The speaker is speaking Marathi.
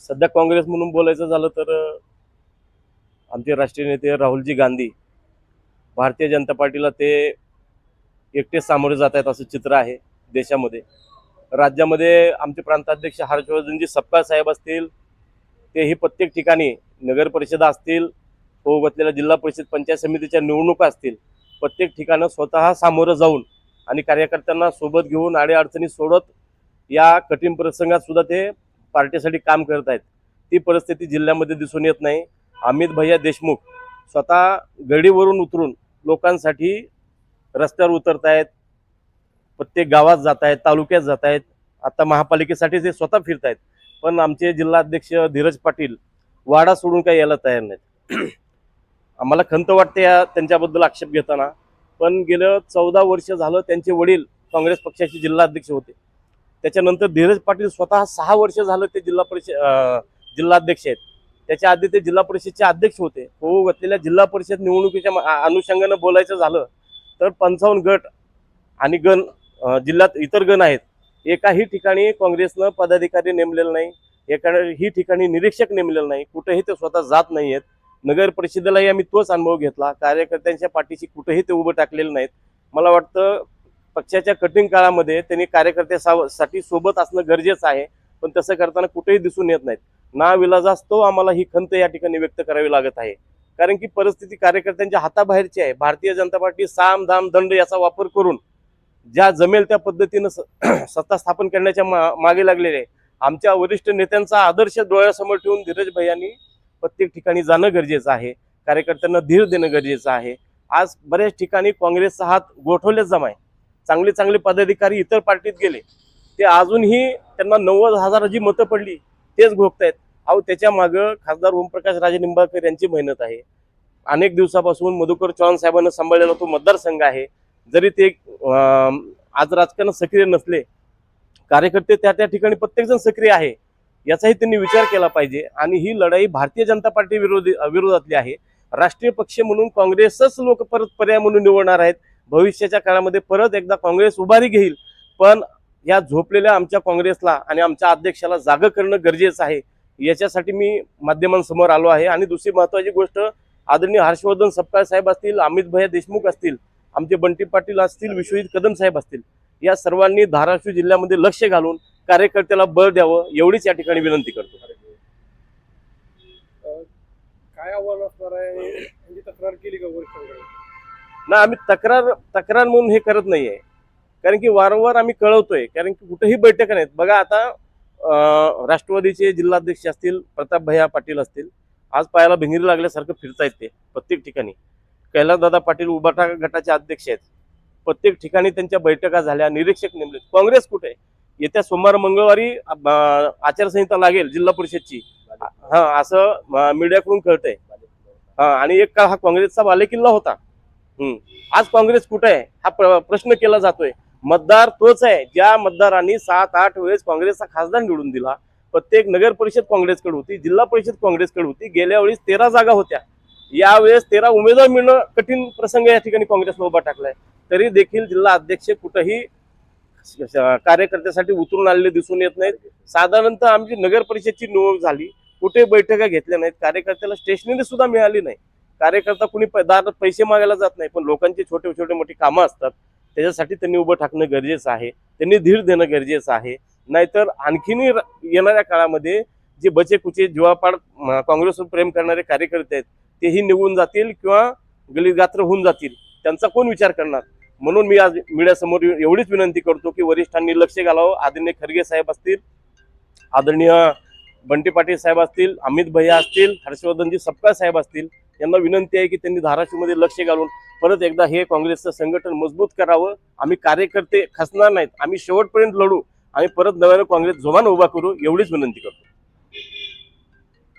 सध्या काँग्रेस म्हणून बोलायचं झालं तर आमचे राष्ट्रीय नेते राहुलजी गांधी भारतीय जनता पार्टीला ते एकटे सामोरे जात आहेत असं चित्र आहे देशामध्ये. राज्यामध्ये आमचे प्रांताध्यक्ष हर्षवर्धनजी सपकाळ साहेब असतील, तेही प्रत्येक ठिकाणी नगर परिषदा असतील, होऊ घातलेल्या जिल्हा परिषद पंचायत समितीच्या निवडणुका असतील, प्रत्येक ठिकाणं स्वतः सामोरं जाऊन आणि कार्यकर्त्यांना सोबत घेऊन अडीअडचणी सोडत या कठीण प्रसंगात सुद्धा ते पार्टीसाठी काम करत आहेत. ती परिस्थिती जिल्ह्यामध्ये दिसून येत नाही. अमित भैया देशमुख स्वतः गडीवरून उतरून लोकांसाठी रस्त्यावर उतरत आहेत, प्रत्येक गावात जात आहेत, तालुक्यात जात आहेत. आता महापालिकेसाठी ते स्वतः फिरत आहेत. पण आमचे जिल्हाध्यक्ष धीरज पाटील वाडा सोडून काही यायला तयार नाहीत. आम्हाला खंत वाटते या त्यांच्याबद्दल आक्षेप घेताना. पण गेलं 14 वर्ष झालं त्यांचे वडील काँग्रेस पक्षाचे जिल्हाध्यक्ष होते. त्याच्यानंतर धीरज पाटील स्वतः 6 वर्ष झालं ते जिल्हाध्यक्ष आहेत. त्याच्या आधी ते जिल्हा परिषदचे अध्यक्ष होते. होऊ घातलेल्या जिल्हा परिषद निवडणुकीच्या अनुषंगानं बोलायचं झालं तर 55 गट आणि गण जिल्ह्यात इतर गण आहेत. एकाही ठिकाणी काँग्रेसनं पदाधिकारी नेमलेलं नाही, एकाही ठिकाणी निरीक्षक नेमलेलं नाही, कुठेही ते स्वतः जात नाही आहेत. नगर परिषदेलाही आम्ही तोच अनुभव घेतला. कार्यकर्त्यांच्या पाठीशी कुठेही ते उभं टाकलेलं नाहीत. मला वाटतं पक्षाच्या कठीण काळामध्ये त्यांनी कार्यकर्त्यासाठी सोबत असणं गरजेचं आहे, पण तसं करताना कुठेही दिसून येत नाहीत. नाविलाजास्तव आम्हाला ही खंत या ठिकाणी व्यक्त करावी लागत आहे. कारण की परिस्थिती कार्यकर्त्यांच्या हाताबाहेरची आहे. भारतीय जनता पार्टी साम दाम दंड याचा वापर करून ज्या जमेल त्या पद्धतीनं सत्ता स्थापन करण्याच्या मागे लागलेले आहे. आमच्या वरिष्ठ नेत्यांचा आदर्श डोळ्यासमोर ठेवून धीरज भैयांनी प्रत्येक ठिकाणी जाणं गरजेचं आहे. कार्यकर्त्यांना धीर देणं गरजेचं आहे. आज बऱ्याच ठिकाणी काँग्रेसचा हात गोठवलेच जमा आहे. चांगले चांगले पदाधिकारी इतर पार्टीत गेले, ते अजूनही त्यांना 90,000 जी मतं पडली तेच भोगतायत. अहो, त्याच्या मागं खासदार ओमप्रकाश राजे निंबाळकर यांची मेहनत आहे. अनेक दिवसापासून मधुकर चव्हाण साहेबांना सांभाळलेला तो मतदारसंघ आहे. जरी ते आज राजकारणात सक्रिय नसले, कार्यकर्ते त्या ठिकाणी प्रत्येकजण सक्रिय आहे, याचाही त्यांनी विचार केला पाहिजे. आणि ही लढाई भारतीय जनता पार्टी विरोधातली आहे. राष्ट्रीय पक्ष म्हणून काँग्रेसच लोक परत पर्याय म्हणून निवडणार आहेत. भविष्याच्या काळामध्ये परत एकदा काँग्रेस उभारी घेईल. पण या झोपलेल्या आमच्या काँग्रेसला आणि आमच्या अध्यक्षाला जागं करणं गरजेचं आहे. याच्यासाठी मी माध्यमांसमोर आलो आहे. आणि दुसरी महत्त्वाची गोष्ट, आदरणीय हर्षवर्धन सपकाळ साहेब असतील, अमित भैया देशमुख असतील, आमचे बंटी पाटील असतील, विश्वजित कदम साहेब असतील, या सर्वांनी धाराशिव जिल्ह्यामध्ये लक्ष घालून कार्यकर्त्याला बळ द्यावं एवढीच या ठिकाणी विनंती करतो. काय आव्हान असणार आहे? म्हणजे तक्रार केली का वरिष्ठांकडे? ना, आम्ही तक्रार म्हणून हे करत नाहीये. कारण की वारंवार आम्ही कळवतोय. कारण की कुठेही बैठका नाहीत. बघा, आता राष्ट्रवादीचे जिल्हाध्यक्ष असतील, प्रताप भैया पाटील असतील, आज पायाला भिंगरी लागल्यासारखं फिरतायत ते प्रत्येक ठिकाणी. कैलासदादा पाटील उभाटा गटाचे अध्यक्ष आहेत. प्रत्येक ठिकाणी त्यांच्या बैठका झाल्या, निरीक्षक नेमले. काँग्रेस कुठे आहे? येत्या सोमवार मंगळवारी आचारसंहिता लागेल जिल्हा परिषदची, असं मीडियाकडून कळतंय. आणि एक काळ हा काँग्रेसचा बालेकिल्ला होता. आज काँग्रेस कुठे आहे हा प्रश्न केला जातोय. मतदार तोच आहे ज्या मतदारांनी 7-8 वेळेस काँग्रेसचा खासदार निवडून दिला. प्रत्येक नगर परिषद काँग्रेसकडे होती, जिल्हा परिषद काँग्रेसकडे होती. गेल्या वेळेस 13 जागा होत्या. यावेळेस 13 उमेदवार मिळणं कठीण प्रसंग या ठिकाणी काँग्रेसला उभा टाकलाय. तरी देखील जिल्हा अध्यक्ष कुठेही कार्यकर्त्यासाठी उतरून आलेले दिसून येत नाहीत. साधारणतः आमची नगर परिषदची निवडणूक झाली, कुठे बैठका घेतल्या नाहीत. कार्यकर्त्याला स्टेशनरी सुद्धा मिळाली नाही. कार्यकर्ता कुणी दारात पैसे मागायला जात नाही, पण लोकांची छोटे छोटे मोठी कामं असतात, त्याच्यासाठी त्यांनी उभं टाकणं गरजेचं आहे. त्यांनी धीर देणं गरजेचं आहे. नाहीतर आणखीनही येणाऱ्या काळामध्ये जे बचे कुचे जीवापाड काँग्रेसवर प्रेम करणारे कार्यकर्ते आहेत तेही निघून जातील किंवा गलीगात्र होऊन जातील. त्यांचा कोण विचार करणार? म्हणून मी आज मीडियासमोर एवढीच विनंती करतो की वरिष्ठांनी लक्ष घालावं. आदरणीय खरगे साहेब असतील, आदरणीय बंटी पाटील साहेब असतील, अमित भैया असतील, हर्षवर्धनजी सपकाळ साहेब असतील, यांना विनंती आहे की त्यांनी धाराशिवमध्ये लक्ष घालून परत एकदा हे काँग्रेसचं संघटन मजबूत करावं. आम्ही कार्यकर्ते खचणार नाहीत. आम्ही शेवटपर्यंत लढू. आम्ही परत नव्यानं काँग्रेस जोमानं उभा करू एवढीच विनंती करतो.